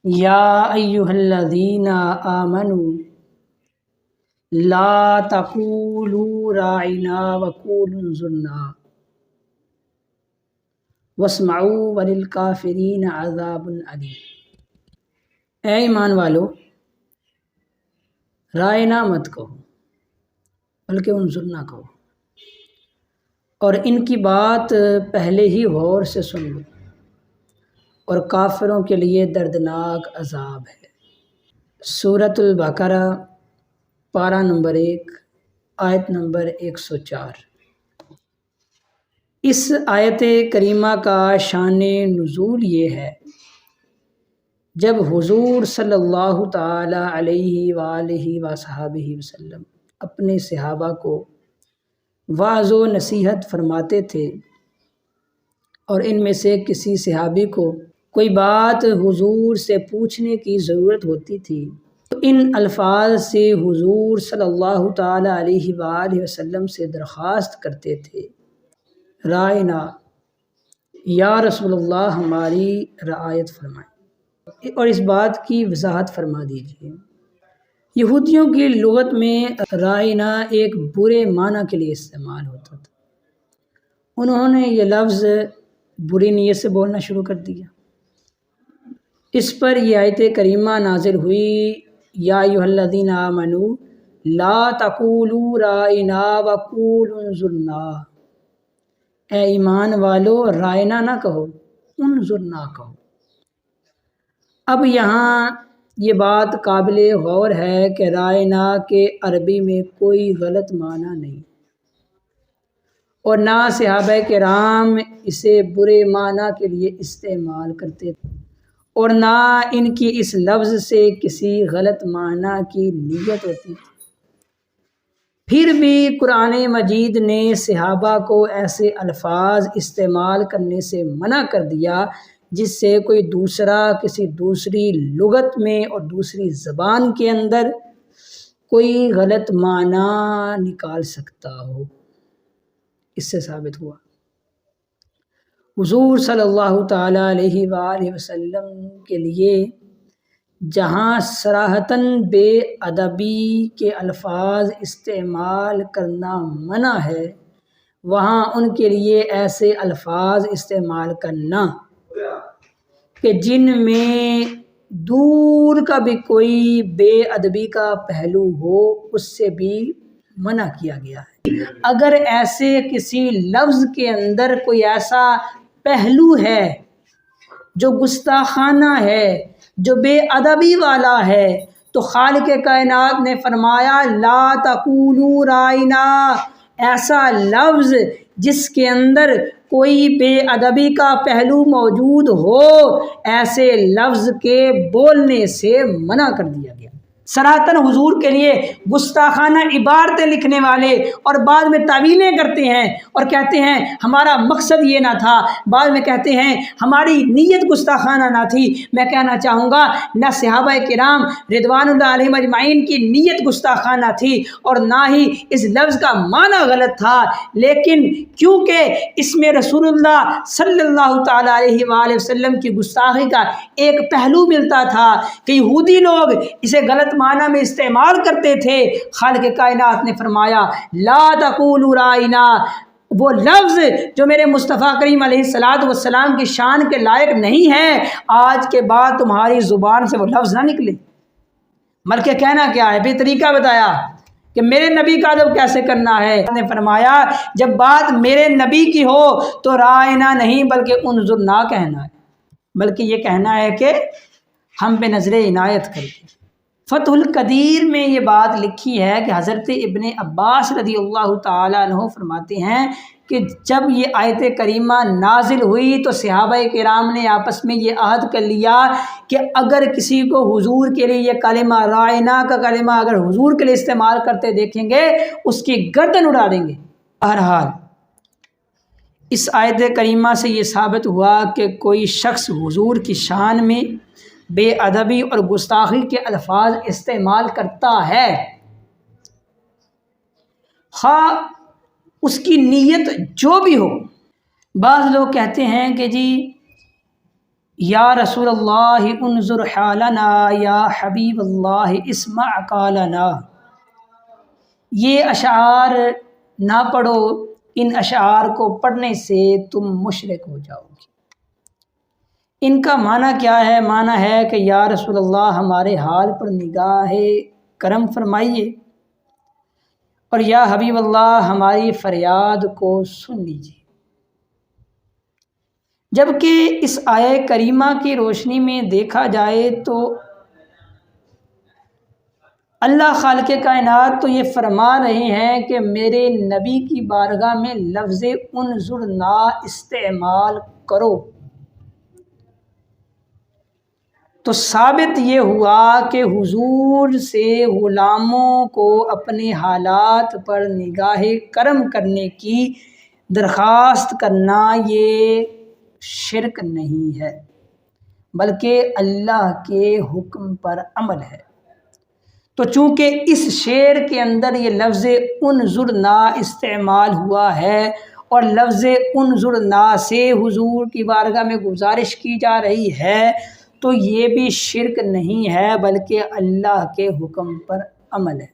یا ایھا الذین آمنوا لا تقولوا راعنا وقولوا انظرنا واسمعوا وللکافرین عذاب علیم۔ اے ایمان والو، رائنا مت کہو بلکہ انظرنا کہو، اور ان کی بات پہلے ہی غور سے سن لو، اور کافروں کے لیے دردناک عذاب ہے۔ سورۃ البقرہ پارہ نمبر 1 آیت نمبر 104۔ اس آیت کریمہ کا شان نزول یہ ہے، جب حضور صلی اللہ تعالی علیہ وآلہ وصحبہ وسلم اپنے صحابہ کو واعظ و نصیحت فرماتے تھے، اور ان میں سے کسی صحابی کو کوئی بات حضور سے پوچھنے کی ضرورت ہوتی تھی تو ان الفاظ سے حضور صلی اللہ تعالی علیہ وآلہ وسلم سے درخواست کرتے تھے، رائنا، یا رسول اللہ ہماری رعایت فرمائیں، اور اس بات کی وضاحت فرما دیجیے۔ یہودیوں کی لغت میں رائنا ایک برے معنی کے لیے استعمال ہوتا تھا۔ انہوں نے یہ لفظ بری نیت سے بولنا شروع کر دیا۔ اس پر یہ آیت کریمہ نازل ہوئی، یا ایھا الذین آمنوا لا تقولوا رائنا وقولوا انظرنا، اے ایمان والو رائنا نہ کہو، انظرنا کہو۔ اب یہاں یہ بات قابل غور ہے کہ رائنا کے عربی میں کوئی غلط معنی نہیں، اور نہ صحابہ کرام اسے برے معنی کے لیے استعمال کرتے تھے، اور نہ ان کی اس لفظ سے کسی غلط معنی کی نیت ہوتی تھی۔ پھر بھی قرآن مجید نے صحابہ کو ایسے الفاظ استعمال کرنے سے منع کر دیا جس سے کوئی دوسرا کسی دوسری لغت میں اور دوسری زبان کے اندر کوئی غلط معنی نکال سکتا ہو۔ اس سے ثابت ہوا حضور صلی اللہ تعالی علیہ وآلہ وسلم کے لیے جہاں صراحتاً بے ادبی کے الفاظ استعمال کرنا منع ہے، وہاں ان کے لیے ایسے الفاظ استعمال کرنا کہ جن میں دور کا بھی کوئی بے ادبی کا پہلو ہو، اس سے بھی منع کیا گیا ہے۔ اگر ایسے کسی لفظ کے اندر کوئی ایسا پہلو ہے جو گستاخانہ ہے، جو بے ادبی والا ہے، تو خالق کائنات نے فرمایا لا تقولوا رائنا، ایسا لفظ جس کے اندر کوئی بے ادبی کا پہلو موجود ہو، ایسے لفظ کے بولنے سے منع کر دیا گیا۔ صراحتاً حضور کے لیے گستاخانہ عبارتیں لکھنے والے اور بعد میں تعویلیں کرتے ہیں اور کہتے ہیں ہمارا مقصد یہ نہ تھا، بعد میں کہتے ہیں ہماری نیت گستاخانہ نہ تھی۔ میں کہنا چاہوں گا نہ صحابہ کرام رضوان اللہ علیہم اجمعین کی نیت گستاخانہ تھی اور نہ ہی اس لفظ کا معنی غلط تھا، لیکن کیونکہ اس میں رسول اللہ صلی اللہ تعالی علیہ وآلہ وسلم کی گستاخی کا ایک پہلو ملتا تھا کہ یہودی لوگ اسے غلط معنی میں استعمال کرتے تھے، خالق کائنات نے فرمایا لا تقولوا رائنا، وہ لفظ جو میرے مصطفیٰ کریم علیہ الصلوۃ والسلام کی شان کے لائق نہیں ہے، آج کے بعد تمہاری زبان سے وہ لفظ نہ نکلے۔ بلکہ کہنا کیا ہے، بھی طریقہ بتایا کہ میرے نبی کا ادب کیسے کرنا ہے۔ نے فرمایا جب بات میرے نبی کی ہو تو رائنا نہیں بلکہ انظرنا کہنا ہے، بلکہ یہ کہنا ہے کہ ہم پہ نظر عنایت کر کے۔ فتح القدیر میں یہ بات لکھی ہے کہ حضرت ابن عباس رضی اللہ تعالیٰ عنہ فرماتے ہیں کہ جب یہ آیت کریمہ نازل ہوئی تو صحابہ کرام نے آپس میں یہ عہد کر لیا کہ اگر کسی کو حضور کے لیے یہ کلمہ رائنا کا کلمہ اگر حضور کے لیے استعمال کرتے دیکھیں گے اس کی گردن اڑا دیں گے۔ بہرحال اس آیت کریمہ سے یہ ثابت ہوا کہ کوئی شخص حضور کی شان میں بے ادبی اور گستاخی کے الفاظ استعمال کرتا ہے، خواہ اس کی نیت جو بھی ہو۔ بعض لوگ کہتے ہیں کہ جی یا رسول اللہ انظر حالنا، یا حبیب اللہ اسمع قالنا۔ یہ اشعار نہ پڑھو، ان اشعار کو پڑھنے سے تم مشرک ہو جاؤ گے۔ ان کا معنی کیا ہے؟ معنی ہے کہ یا رسول اللہ ہمارے حال پر نگاہ کرم فرمائیے، اور یا حبیب اللہ ہماری فریاد کو سن لیجیے۔ جبکہ اس آیہ کریمہ کی روشنی میں دیکھا جائے تو اللہ خالق کائنات تو یہ فرما رہے ہیں کہ میرے نبی کی بارگاہ میں لفظ انظر نہ استعمال کرو۔ تو ثابت یہ ہوا کہ حضور سے غلاموں کو اپنے حالات پر نگاہ کرم کرنے کی درخواست کرنا یہ شرک نہیں ہے، بلکہ اللہ کے حکم پر عمل ہے۔ تو چونکہ اس شعر کے اندر یہ لفظ انظر نہ استعمال ہوا ہے، اور لفظ انظر نہ سے حضور کی بارگاہ میں گزارش کی جا رہی ہے، تو یہ بھی شرک نہیں ہے بلکہ اللہ کے حکم پر عمل ہے۔